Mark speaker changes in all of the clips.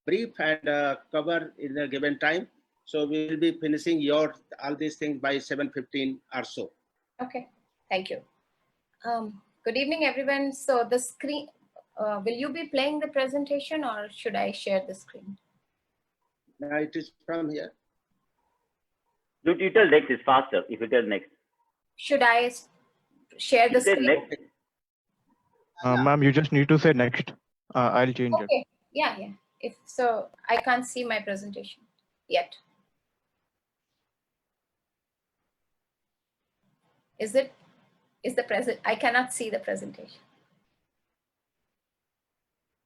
Speaker 1: brief and cover in a given time. So we will be finishing all these things by 7:15 or so.
Speaker 2: Okay, thank you. Good evening, everyone. So the screen, will you be playing the presentation or should I share the screen?
Speaker 1: Now it is from here.
Speaker 3: You tell next is faster if you tell next.
Speaker 2: Should I share the screen?
Speaker 3: Next.
Speaker 4: Ma'am, you just need to say next. I'll change it.
Speaker 2: Okay, yeah. If so, I can't see my presentation yet. Is the present? I cannot see the presentation.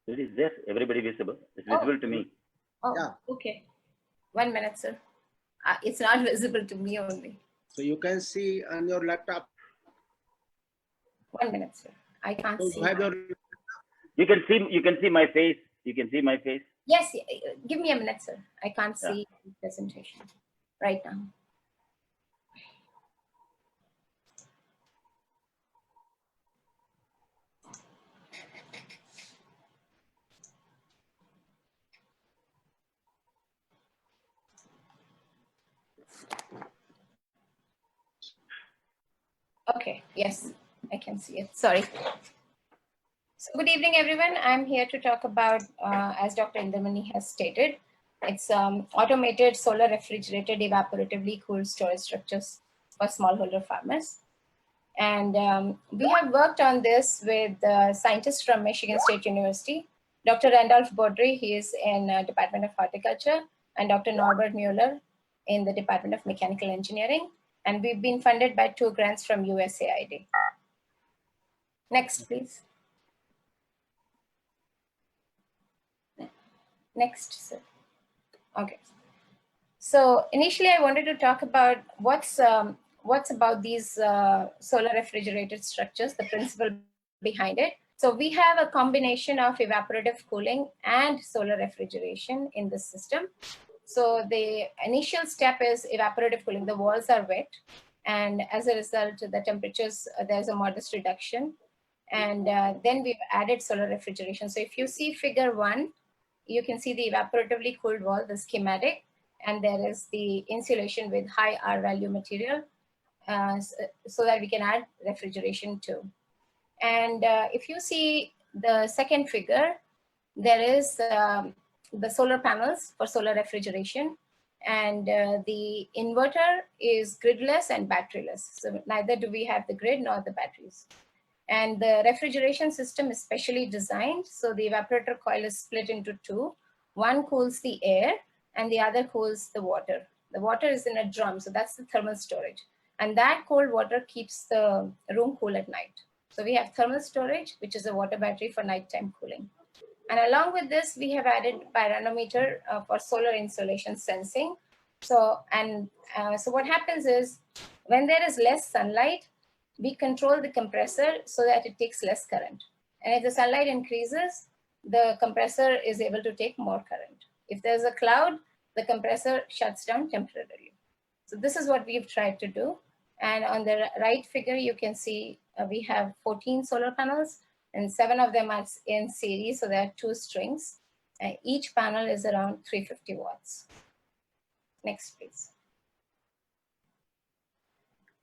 Speaker 3: It is there. Everybody visible. It's visible to me.
Speaker 2: Oh,
Speaker 1: Yeah.
Speaker 2: okay. 1 minute, sir. It's not visible to me only.
Speaker 1: So you can see on your laptop.
Speaker 2: 1 minute, sir. I can't
Speaker 1: So
Speaker 2: see.
Speaker 3: You can see my face. You can see my face.
Speaker 2: Yes, give me a minute, sir. I can't see the presentation right now. Okay, yes, I can see it. Sorry. So good evening, everyone. I'm here to talk about, as Dr. Indramani has stated, it's automated solar refrigerated evaporatively cooled storage structures for smallholder farmers. And we have worked on this with scientists from Michigan State University, Dr. Randolph Baudry, he is in Department of Horticulture, and Dr. Norbert Mueller in the Department of Mechanical Engineering. And we've been funded by 2 grants from USAID. Next, please. Next, sir. Okay. So initially, I wanted to talk about what's about these solar refrigerated structures, the principle behind it. So we have a combination of evaporative cooling and solar refrigeration in this system. So the initial step is evaporative cooling. The walls are wet, and as a result, the temperatures, there's a modest reduction. And then we've added solar refrigeration. So if you see figure 1, you can see the evaporatively cooled wall, the schematic, and there is the insulation with high R value material so that we can add refrigeration too. And if you see the second figure, there is the solar panels for solar refrigeration, and the inverter is gridless and batteryless. So neither do we have the grid nor the batteries. And the refrigeration system is specially designed, so the evaporator coil is split into 2. One cools the air and the other cools the water. The water is in a drum, so that's the thermal storage. And that cold water keeps the room cool at night. So we have thermal storage, which is a water battery for nighttime cooling. And along with this, we have added pyranometer for solar insolation sensing. So what happens is when there is less sunlight, we control the compressor so that it takes less current. And if the sunlight increases, the compressor is able to take more current. If there's a cloud, the compressor shuts down temporarily. So this is what we've tried to do. And on the right figure, you can see we have 14 solar panels, and 7 of them are in series, so there are 2 strings. Each panel is around 350 watts. Next, please.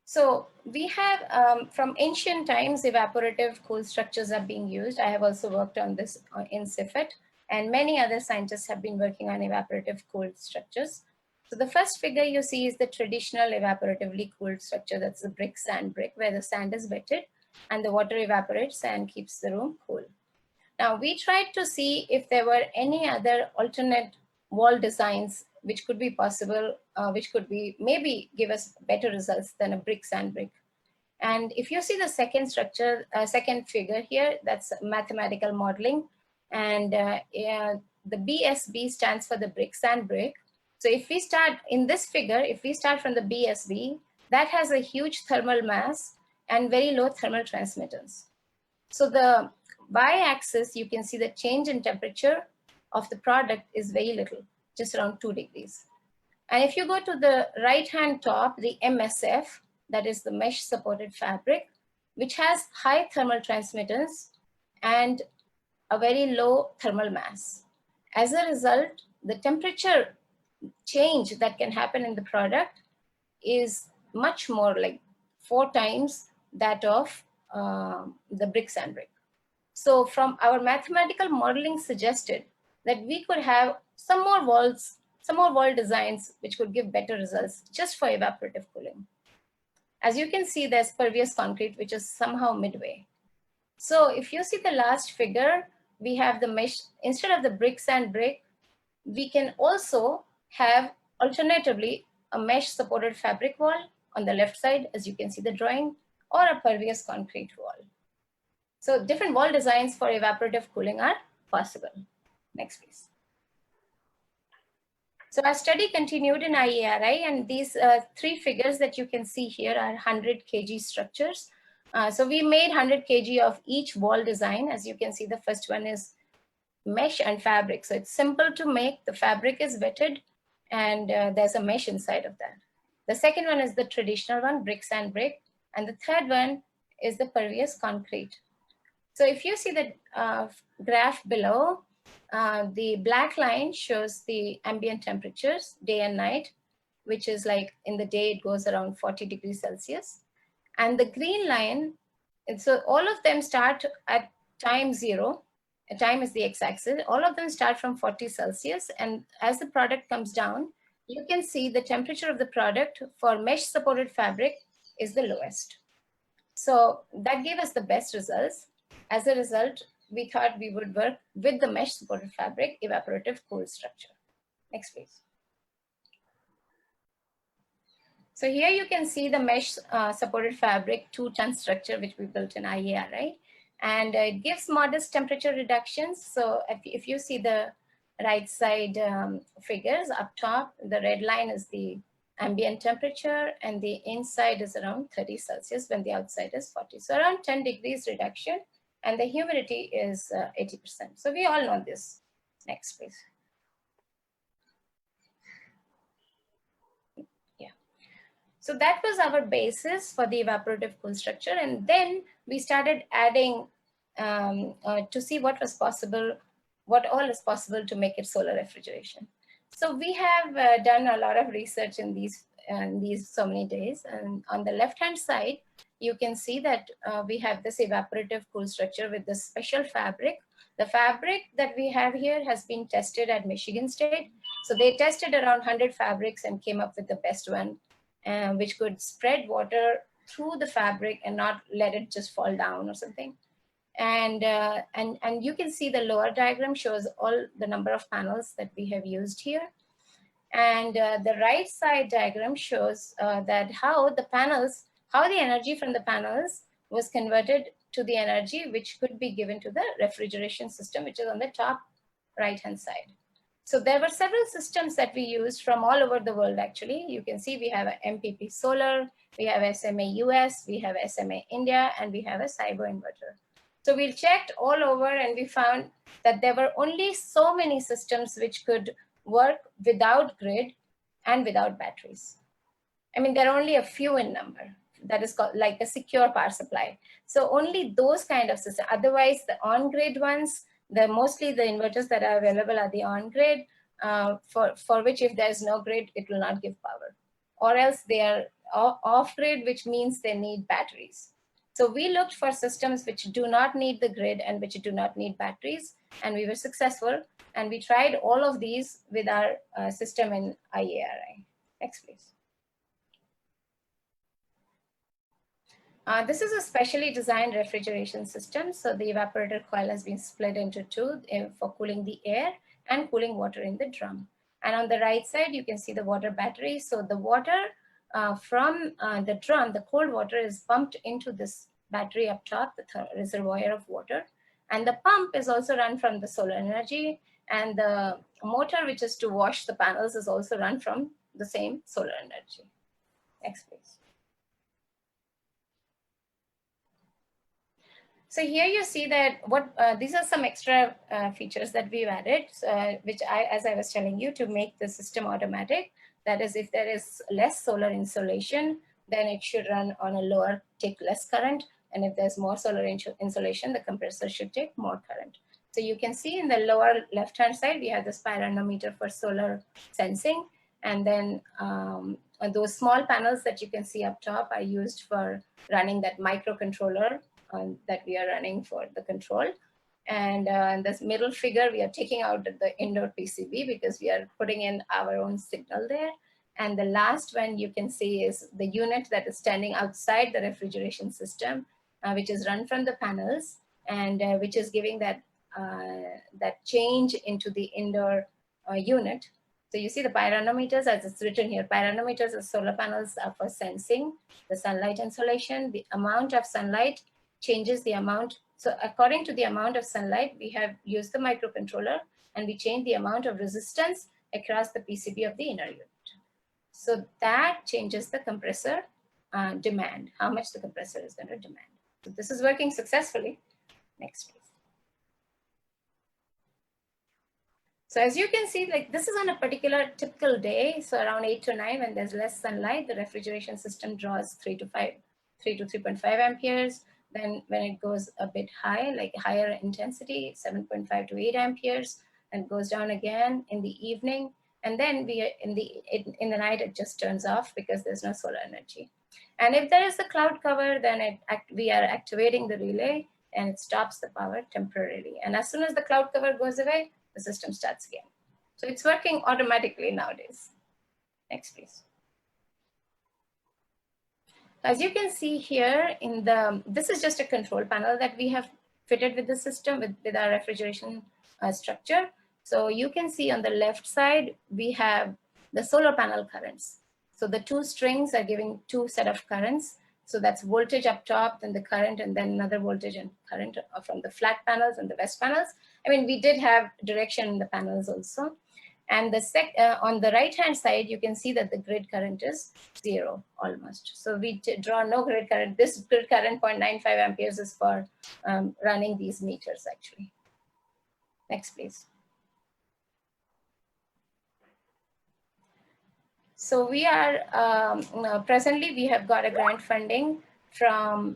Speaker 2: So we have, from ancient times, evaporative cool structures are being used. I have also worked on this in CIFET, and many other scientists have been working on evaporative cooled structures. So the first figure you see is the traditional evaporatively cooled structure. That's the brick sand brick, where the sand is wetted and the water evaporates and keeps the room cool. Now we tried to see if there were any other alternate wall designs which could be possible, which could be maybe give us better results than a brick sand brick. And if you see the second structure, second figure here, that's mathematical modeling. And the BSB stands for the brick sand brick. So if we start in this figure, if we start from the BSB, that has a huge thermal mass and very low thermal transmittance. So the y-axis, you can see the change in temperature of the product is very little, just around 2 degrees. And if you go to the right-hand top, the MSF, that is the mesh supported fabric, which has high thermal transmittance and a very low thermal mass. As a result, the temperature change that can happen in the product is much more, like 4 times that of the brick and brick. So from our mathematical modeling suggested that we could have some more wall designs which could give better results just for evaporative cooling. As you can see, there's pervious concrete, which is somehow midway. So if you see the last figure, we have the mesh. Instead of the bricks and brick, we can also have alternatively a mesh supported fabric wall on the left side, as you can see the drawing, or a pervious concrete wall. So different wall designs for evaporative cooling are possible. Next, please. So our study continued in IARI, and these 3 figures that you can see here are 100 kg structures. So we made 100 kg of each wall design. As you can see, the first one is mesh and fabric. So it's simple to make. The fabric is wetted, and there's a mesh inside of that. The second one is the traditional one, bricks and brick. And the third one is the pervious concrete. So if you see the graph below, the black line shows the ambient temperatures, day and night, which is like in the day, it goes around 40 degrees Celsius. And the green line, and so all of them start at time 0. Time is the x-axis. All of them start from 40 Celsius. And as the product comes down, you can see the temperature of the product for mesh supported fabric is the lowest. So that gave us the best results. As a result, we thought we would work with the mesh supported fabric evaporative cool structure. Next, please. So here you can see the mesh supported fabric 2-ton structure, which we built in IARI. And it gives modest temperature reductions. So if you see the right side figures up top, the red line is the ambient temperature, and the inside is around 30 Celsius when the outside is 40. So around 10 degrees reduction, and the humidity is 80%. So we all know this. Next, please. Yeah. So that was our basis for the evaporative cool structure. And then we started adding to see what was possible, what all is possible to make it solar refrigeration. So we have done a lot of research in these so many days. And on the left-hand side, you can see that we have this evaporative cool structure with this special fabric. The fabric that we have here has been tested at Michigan State. So they tested around 100 fabrics and came up with the best one, which could spread water through the fabric and not let it just fall down or something. And you can see the lower diagram shows all the number of panels that we have used here. And the right side diagram shows that how the energy from the panels was converted to the energy which could be given to the refrigeration system, which is on the top right-hand side. So there were several systems that we used from all over the world, actually. You can see we have a MPP Solar, we have SMA US, we have SMA India, and we have a Cyber inverter. So we checked all over, and we found that there were only so many systems which could work without grid and without batteries. I mean, there are only a few in number. That is called like a secure power supply. So only those kind of systems. Otherwise, the on-grid ones, mostly the inverters that are available are the on-grid, for which if there's no grid, it will not give power. Or else they are off-grid, which means they need batteries. So we looked for systems which do not need the grid and which do not need batteries, and we were successful. And we tried all of these with our system in IARI. Next, please. This is a specially designed refrigeration system. So the evaporator coil has been split into 2 for cooling the air and cooling water in the drum. And on the right side, you can see the water battery. So the water from the drum, the cold water is pumped into this battery up top, the reservoir of water. And the pump is also run from the solar energy. And the motor, which is to wash the panels, is also run from the same solar energy. Next, please. So here you see that these are some extra features that we've added, which as I was telling you, to make the system automatic. That is, if there is less solar insolation, then it should run on a lower, take less current. And if there's more solar insolation, the compressor should take more current. So you can see in the lower left-hand side, we have the pyranometer for solar sensing. And then those small panels that you can see up top are used for running that microcontroller that we are running for the control. And this middle figure, we are taking out the indoor PCB because we are putting in our own signal there. And the last one you can see is the unit that is standing outside the refrigeration system, which is run from the panels, and which is giving that change into the indoor unit. So you see the pyranometers, as it's written here, pyranometers of solar panels are for sensing the sunlight insolation. The amount of sunlight changes the amount. So according to the amount of sunlight, we have used the microcontroller and we change the amount of resistance across the PCB of the inner unit. So that changes the compressor demand, how much the compressor is going to demand. So this is working successfully. Next, please. So as you can see, like this is on a particular typical day. So around 8 to 9, when there's less sunlight, the refrigeration system draws 3 to 3.5 amperes. Then when it goes a bit high, like higher intensity, 7.5 to 8 amperes, and goes down again in the evening. And then in the night, it just turns off because there's no solar energy. And if there is a cloud cover, then we are activating the relay and it stops the power temporarily. And as soon as the cloud cover goes away, the system starts again. So it's working automatically nowadays. Next, please. As you can see here, this is just a control panel that we have fitted with the system with our refrigeration structure. So you can see on the left side, we have the solar panel currents. So the two strings are giving two set of currents. So that's voltage up top, then the current, and then another voltage and current from the flat panels and the west panels. I mean, we did have direction in the panels also. And on the right-hand side, you can see that the grid current is 0 almost. So we draw no grid current. This grid current 0.95 amperes is for running these meters actually. Next, please. So we are, presently we have got a grant funding from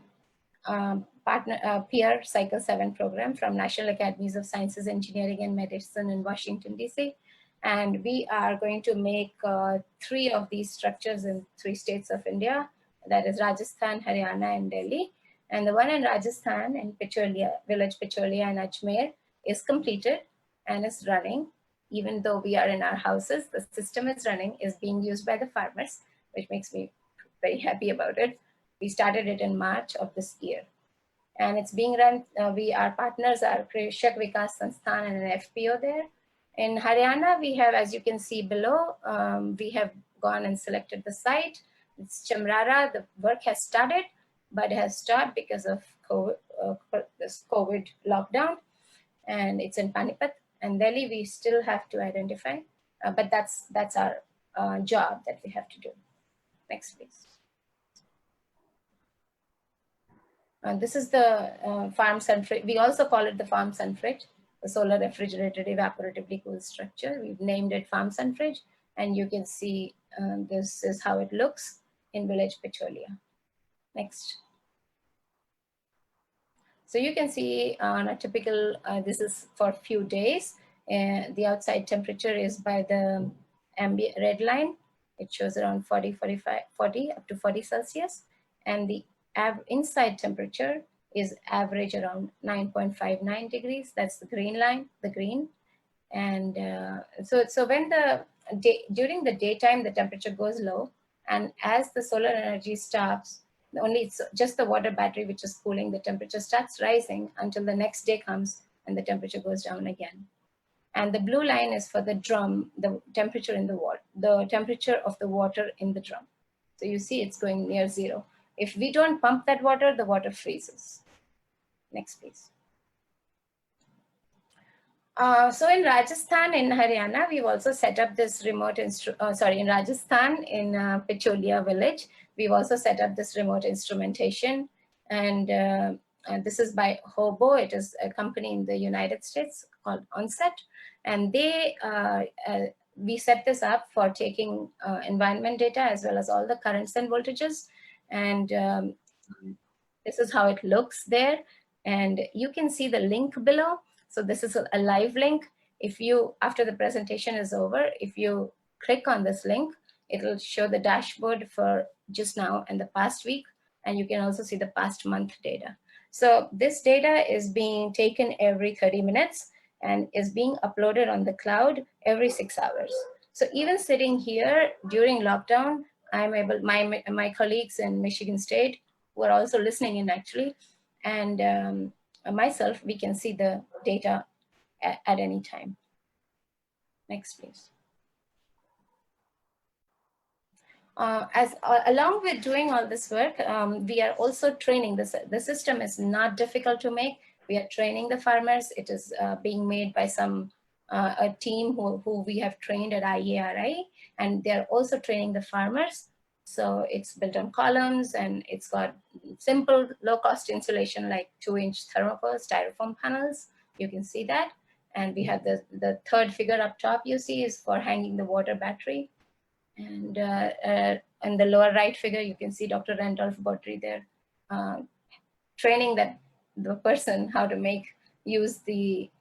Speaker 2: peer Cycle 7 program from National Academies of Sciences, Engineering and Medicine in Washington, DC. And we are going to make 3 of these structures in 3 states of India, that is Rajasthan, Haryana, and Delhi. And the one in Rajasthan in Picholia, village Picholia and Ajmer is completed and is running. Even though we are in our houses, the system is running, is being used by the farmers, which makes me very happy about it. We started it in March of this year. And it's being run, our partners are Krishak Vikas Sansthan and an FPO there. In Haryana, we have, as you can see below, we have gone and selected the site. It's Chamrara. The work has started, but has stopped because of this COVID lockdown. And it's in Panipat. And Delhi, we still have to identify, but that's our job that we have to do. Next, please. This is the farm centric. We also call it the farm centric, the solar refrigerated evaporatively cooled structure. We've named it farm centric, and you can see this is how it looks in village Picholia. Next. So you can see on a typical, this is for a few days. The outside temperature is by the ambient red line. It shows around 40 up to 40 Celsius. And the inside temperature is average around 9.59 degrees. That's the green line, the green. And so when during the daytime, the temperature goes low. And as the solar energy stops, it's just the water battery which is cooling, the temperature starts rising until the next day comes and the temperature goes down again. And the blue line is for the drum, the temperature in the water, the temperature of the water in the drum. So you see it's going near 0. If we don't pump that water, the water freezes. Next, please. So in Rajasthan, in Haryana, we've also set up this in Rajasthan, in Picholia village, we've also set up this remote instrumentation. And this is by Hobo. It is a company in the United States called Onset. And we set this up for taking environment data as well as all the currents and voltages. And this is how it looks there. And you can see the link below. So this is a live link. If you, after the presentation is over, if you click on this link, it will show the dashboard for just now and the past week, and you can also see the past month data. So this data is being taken every 30 minutes and is being uploaded on the cloud every 6 hours. So even sitting here during lockdown, I'm able, my colleagues in Michigan State who are also listening in actually, and myself, we can see the data at any time. Next, please. Along with doing all this work, we are also training. The system is not difficult to make. We are training the farmers. It is being made by a team who we have trained at IARI, and they're also training the farmers. So it's built on columns, and it's got simple low-cost insulation like 2-inch thermocol styrofoam panels. You can see that. And we have the third figure up top you see is for hanging the water battery. And in the lower right figure, you can see Dr. Randolph Botry there training the person how to use the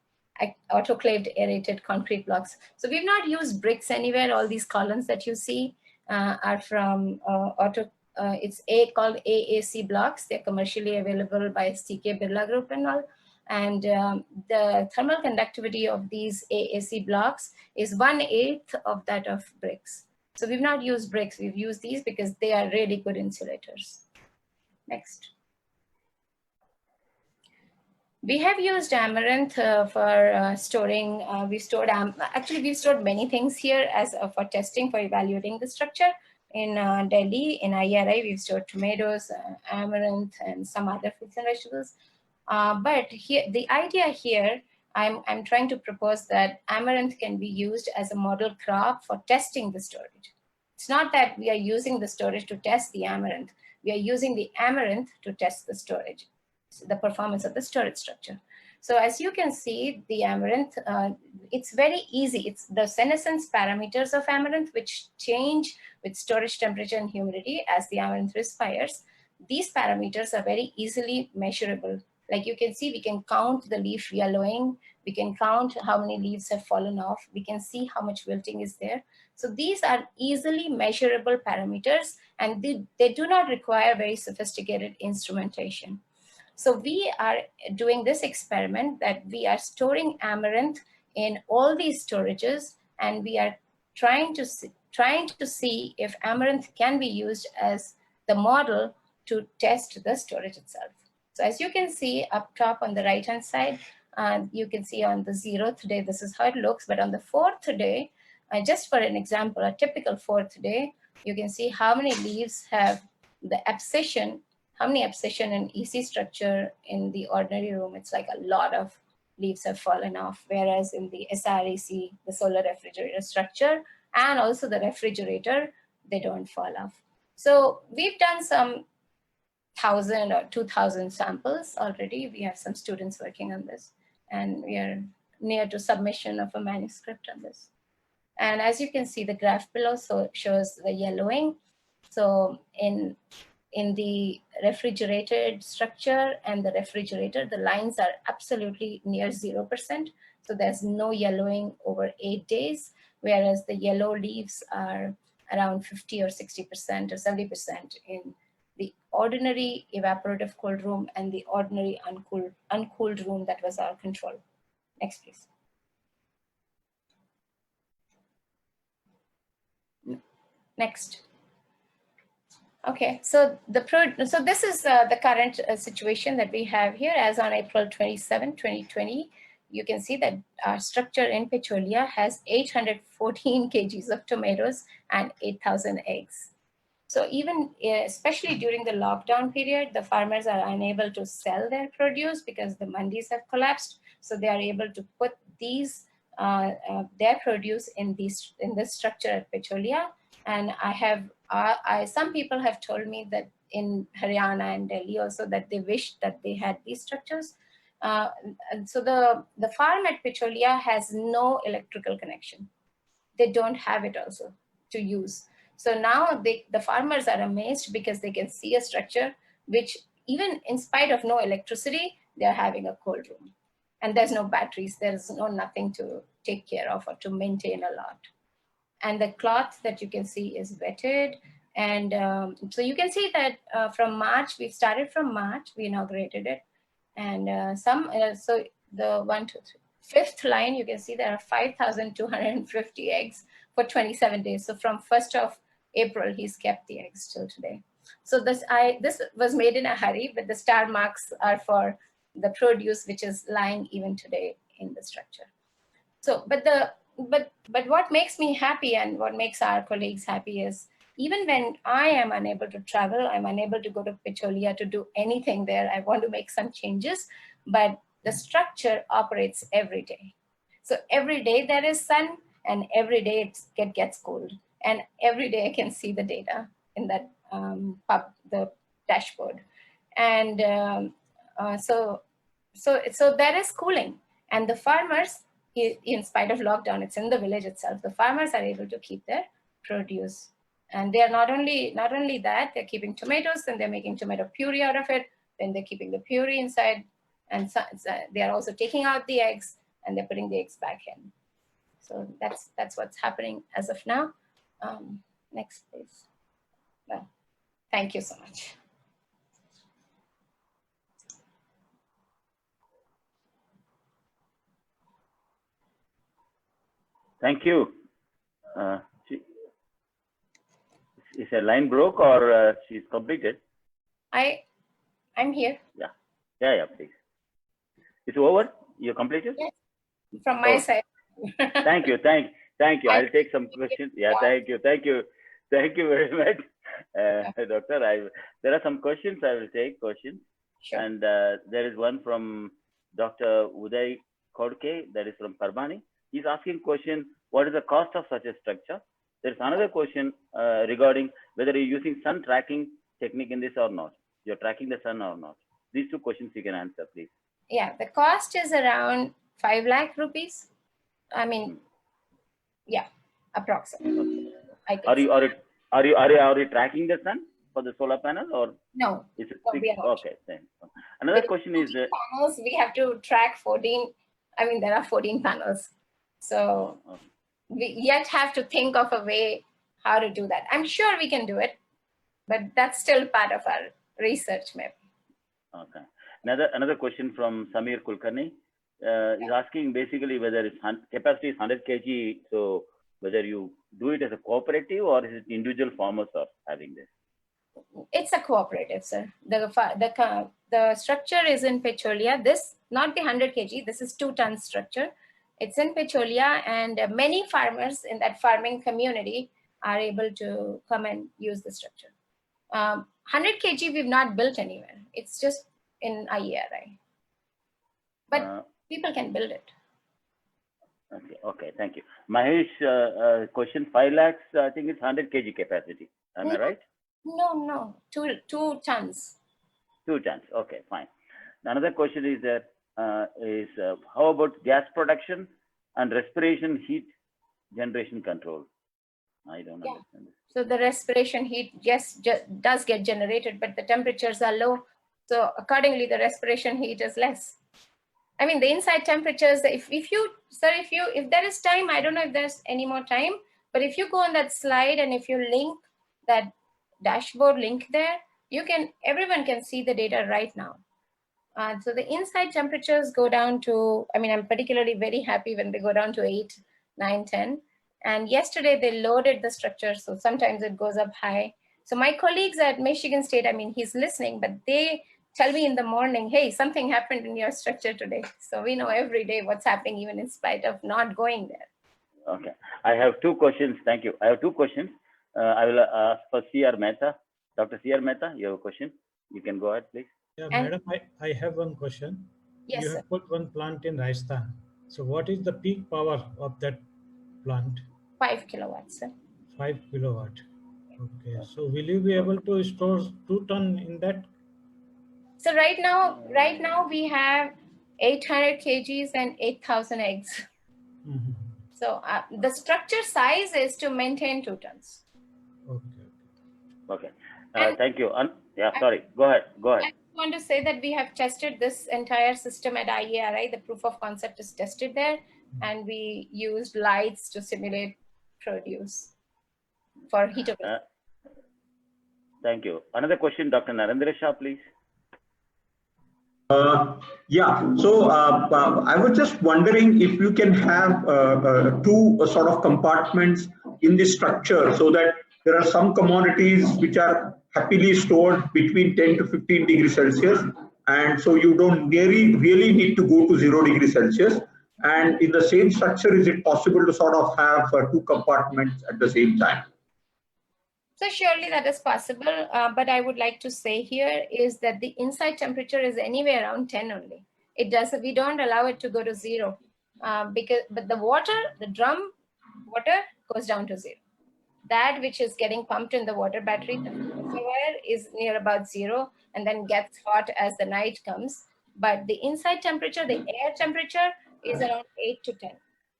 Speaker 2: autoclaved aerated concrete blocks. So we've not used bricks anywhere. All these columns that you see are from it's called AAC blocks. They're commercially available by CK Birla Group and all. And the thermal conductivity of these AAC blocks is 1/8 of that of bricks. So we've not used bricks, we've used these because they are really good insulators. Next. We have used Amaranth for storing, we've stored many things here as for testing, for evaluating the structure. In Delhi, in IARI, we've stored tomatoes, Amaranth, and some other fruits and vegetables. But here, the idea here, I'm trying to propose that Amaranth can be used as a model crop for testing the storage. It's not that we are using the storage to test the Amaranth. We are using the Amaranth to test the storage, the performance of the storage structure. So as you can see, the Amaranth, it's very easy. It's the senescence parameters of Amaranth, which change with storage temperature and humidity as the Amaranth respires. These parameters are very easily measurable. Like you can see, we can count the leaf yellowing. We can count how many leaves have fallen off. We can see how much wilting is there. So these are easily measurable parameters, and they do not require very sophisticated instrumentation. So we are doing this experiment that we are storing Amaranth in all these storages, and we are trying to see if Amaranth can be used as the model to test the storage itself. So as you can see up top on the right-hand side, you can see on the 0th day, this is how it looks, but on the 4th day, just for an example, a typical 4th day, you can see how many leaves have the abscission, how many abscission and EC structure in the ordinary room. It's like a lot of leaves have fallen off, whereas in the SREC, the solar refrigerator structure, and also the refrigerator, they don't fall off. So we've done some 1,000 or 2,000 samples already. We have some students working on this, and we are near to submission of a manuscript on this. And as you can see, the graph below shows the yellowing. So in the refrigerated structure and the refrigerator, the lines are absolutely near 0%. So there's no yellowing over 8 days, whereas the yellow leaves are around 50 or 60% or 70% in the ordinary evaporative cold room and the ordinary uncooled room that was our control. Next, please. Next. Okay, so this is the current situation that we have here as on April 27, 2020. You can see that our structure in Pecholia has 814 kgs of tomatoes and 8,000 eggs. So even, especially during the lockdown period, the farmers are unable to sell their produce because the mandis have collapsed. So they are able to put these, their produce in this structure at Pecholia. And some people have told me that in Haryana and Delhi also that they wish that they had these structures. And so the farm at Pecholia has no electrical connection. They don't have it also to use. So now the farmers are amazed because they can see a structure which even in spite of no electricity, they're having a cold room. And there's no batteries. There's no nothing to take care of or to maintain a lot. And the cloth that you can see is wetted. And so you can see that from March, we started from March, we inaugurated it. And so the 1, 2, 3, fifth line, you can see there are 5,250 eggs for 27 days. So from 1st of April, he's kept the eggs till today. So this was made in a hurry, but the star marks are for the produce, which is lying even today in the structure. So, but what makes me happy and what makes our colleagues happy is even when I am unable to travel, I'm unable to go to Pecholia to do anything there. I want to make some changes, but the structure operates every day. So every day there is sun, and every day it gets cold, and every day I can see the data in that the dashboard, and so there is cooling, and the farmers, in spite of lockdown, it's in the village itself, the farmers are able to keep their produce. And they are not only that, they're keeping tomatoes, and they're making tomato puree out of it, then they're keeping the puree inside, and so they are also taking out the eggs, and they're putting the eggs back in. So that's what's happening as of now. Next, please. Well, thank you so much.
Speaker 3: Thank you. Is her line broke or she's completed?
Speaker 2: I'm here.
Speaker 3: Yeah, please. It's over? You completed?
Speaker 2: Yes. From my side.
Speaker 3: Thank you. I'll take some questions. Yeah, thank you very much, Doctor. There are some questions. I will take questions.
Speaker 2: Sure.
Speaker 3: And there is one from Dr. Uday Kodke, that is from Parbani. He's asking question, what is the cost of such a structure? There's another question regarding whether you're using sun tracking technique in this or not. You're tracking the sun or not. These two questions you can answer, please.
Speaker 2: Yeah, the cost is around 5 lakh rupees. I mean, yeah, approximately.
Speaker 3: Are you tracking the sun for the solar panel or
Speaker 2: no?
Speaker 3: Is it
Speaker 2: No, we are not.
Speaker 3: Okay, then. Another question is
Speaker 2: panels. We have to track 14. I mean, there are 14 panels, so we yet have to think of a way how to do that. I'm sure we can do it, but that's still part of our research, maybe.
Speaker 3: Okay. Another question from Samir Kulkarni is asking basically whether its capacity is 100 kg. So whether you do it as a cooperative or is it individual farmers are having this?
Speaker 2: It's a cooperative, sir. The structure is in Pecholia. This, not the 100 kg, this is 2-ton structure. It's in Pecholia, and many farmers in that farming community are able to come and use the structure. 100 kg we've not built anywhere. It's just in IARI. But people can build it.
Speaker 3: Okay, thank you. Mahesh, question 5 lakhs, I think it's 100 kg capacity. Am I right?
Speaker 2: No, 2 tons.
Speaker 3: 2 tons. Okay, fine. Another question is that how about gas production and respiration heat generation control? I don't understand.
Speaker 2: So the respiration heat, yes, does get generated, but the temperatures are low. So accordingly, the respiration heat is less. I mean, the inside temperatures, if there is time, I don't know if there's any more time, but if you go on that slide and if you link that dashboard link there, everyone can see the data right now. So the inside temperatures go down to, I mean, I'm particularly very happy when they go down to 8, 9, 10. And yesterday they loaded the structure, so sometimes it goes up high. So my colleagues at Michigan State, I mean, he's listening, but they tell me in the morning, hey, something happened in your structure today. So we know every day what's happening, even in spite of not going there.
Speaker 3: Okay, I have 2 questions. Thank you. I have 2 questions. I will ask for C.R. Mehta. Dr. C.R. Mehta, you have a question? You can go ahead, please.
Speaker 5: Yeah, madam, I have one question.
Speaker 2: Yes,
Speaker 5: you have put one plant in Rajasthan. So what is the peak power of that plant?
Speaker 2: 5 kilowatts, sir.
Speaker 5: 5 kilowatt. Okay. So will you be able to store 2 ton in that?
Speaker 2: So right now we have 800 kgs and 8,000 eggs.
Speaker 5: Mm-hmm.
Speaker 2: So the structure size is to maintain 2 tons.
Speaker 5: Okay.
Speaker 3: Okay. Thank you. Yeah, sorry. Go ahead.
Speaker 2: want to say that we have tested this entire system at IARI. The proof of concept is tested there, and we used lights to simulate produce for heat of.
Speaker 3: Thank you. Another question, Dr. Narendra Shah, please.
Speaker 6: Yeah, so I was just wondering if you can have two sort of compartments in this structure, so that there are some commodities which are happily stored between 10 to 15 degrees Celsius, and so you don't really need to go to 0 degrees Celsius. And in the same structure, is it possible to sort of have two compartments at the same time?
Speaker 2: So surely that is possible, but I would like to say here is that the inside temperature is anywhere around 10 only. We don't allow it to go to 0 but the water, the drum water goes down to 0. That which is getting pumped in the water battery, the reservoir is near about 0 and then gets hot as the night comes. But the inside temperature, the air temperature is around 8 to 10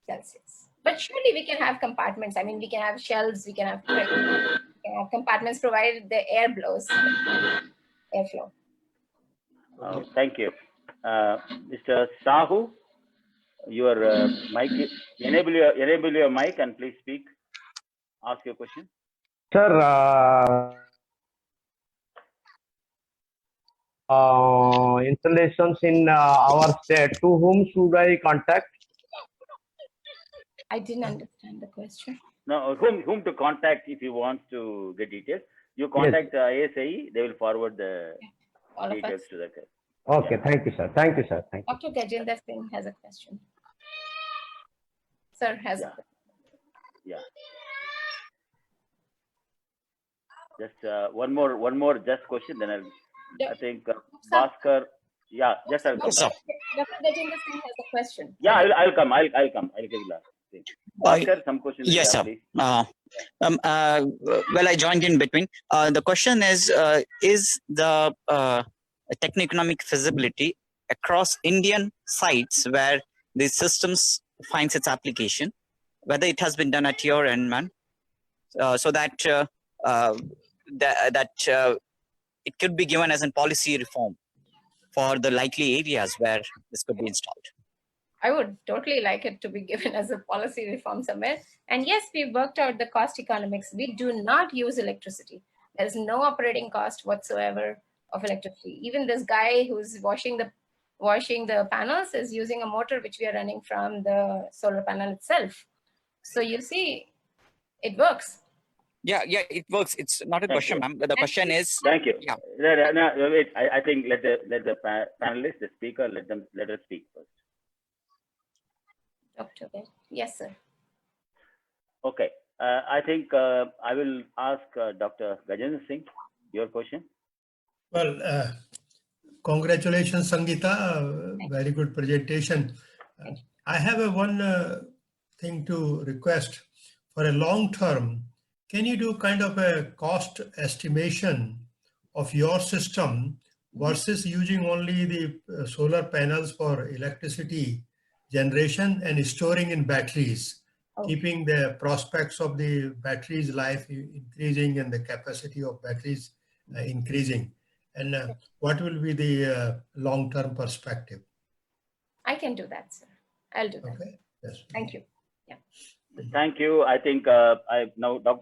Speaker 2: Celsius. But surely we can have compartments. I mean, we can have shelves, we can have compartments provided the air blows, airflow.
Speaker 3: Thank you. Mr. Sahu, your mic, enable your mic and please speak. Ask your question.
Speaker 7: Sir, installations in our state, to whom should I contact?
Speaker 2: I didn't understand the question.
Speaker 3: No, whom to contact if you want to get details? You contact ASAE, they will forward the
Speaker 2: All of
Speaker 3: details
Speaker 2: us.
Speaker 3: to the.
Speaker 7: Okay, thank you, sir. Thank you, sir. Thank you.
Speaker 2: Dr. Gajendra Singh has a question. Sir has a question.
Speaker 3: Yeah. Just one more just question, then I think Bhaskar. Yeah, just I'll come.
Speaker 2: Dr. Gajendra Singh has a question.
Speaker 3: Yeah, I'll come. I'll give you last. Bhaskar, some questions.
Speaker 8: Yes, sir.
Speaker 3: Please.
Speaker 8: Well, I joined in between. The question is the techno-economic feasibility across Indian sites where these systems finds its application, whether it has been done at your end, man, so that it could be given as a policy reform for the likely areas where this could be installed.
Speaker 2: I would totally like it to be given as a policy reform somewhere. And yes, we worked out the cost economics. We do not use electricity. There's no operating cost whatsoever of electricity. Even this guy who's washing the panels is using a motor which we are running from the solar panel itself. So you see, it works.
Speaker 8: Yeah, it works. It's not a question, ma'am. The question is.
Speaker 3: Thank you.
Speaker 8: Yeah.
Speaker 3: No, wait. I think let the panelists, the speaker, let us speak first.
Speaker 2: Dr. Yes, sir.
Speaker 3: Okay. I think I will ask Dr. Gajendra Singh your question.
Speaker 9: Well, congratulations, Sangeeta. Very good presentation. I have one thing to request. For a long term, can you do kind of a cost estimation of your system versus using only the solar panels for electricity generation and storing in batteries, keeping the prospects of the batteries life increasing and the capacity of batteries increasing? And what will be the long-term perspective?
Speaker 2: I can do that, sir. I'll do that.
Speaker 9: Okay. Yes.
Speaker 2: Thank you. Yeah.
Speaker 3: Thank you. I think now